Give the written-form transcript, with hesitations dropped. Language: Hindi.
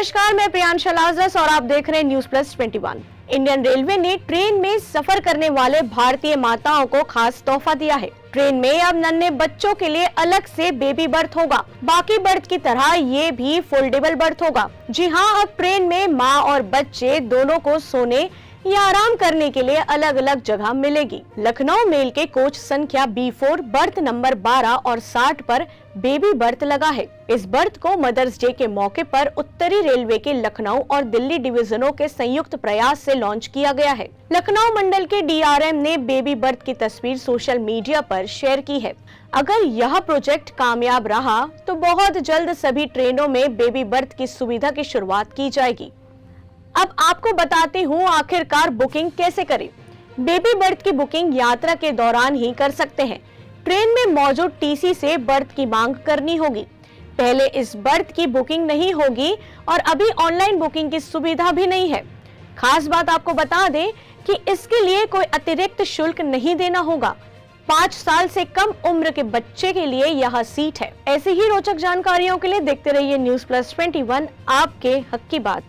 नमस्कार, मैं प्रियांशा लाजरस और आप देख रहे हैं न्यूज प्लस 21। इंडियन रेलवे ने ट्रेन में सफर करने वाले भारतीय माताओं को खास तोहफा दिया है। ट्रेन में अब नन्हे बच्चों के लिए अलग से बेबी बर्थ होगा। बाकी बर्थ की तरह ये भी फोल्डेबल बर्थ होगा। जी हाँ, अब ट्रेन में माँ और बच्चे दोनों को सोने या आराम करने के लिए अलग अलग जगह मिलेगी। लखनऊ मेल के कोच संख्या B4 बर्थ नंबर 12 और 60 पर बेबी बर्थ लगा है। इस बर्थ को मदर्स डे के मौके पर उत्तरी रेलवे के लखनऊ और दिल्ली डिवीजनों के संयुक्त प्रयास से लॉन्च किया गया है। लखनऊ मंडल के DRM ने बेबी बर्थ की तस्वीर सोशल मीडिया पर शेयर की है। अगर यह प्रोजेक्ट कामयाब रहा तो बहुत जल्द सभी ट्रेनों में बेबी बर्थ की सुविधा की शुरुआत की जाएगी। अब आपको बताती हूँ आखिरकार बुकिंग कैसे करें। बेबी बर्थ की बुकिंग यात्रा के दौरान ही कर सकते हैं। ट्रेन में मौजूद TC से बर्थ की मांग करनी होगी। पहले इस बर्थ की बुकिंग नहीं होगी और अभी ऑनलाइन बुकिंग की सुविधा भी नहीं है। खास बात आपको बता दें कि इसके लिए कोई अतिरिक्त शुल्क नहीं देना होगा। 5 साल से कम उम्र के बच्चे के लिए यह सीट है। ऐसी ही रोचक जानकारियों के लिए देखते रहिए न्यूज प्लस 21, आपके हक की बात।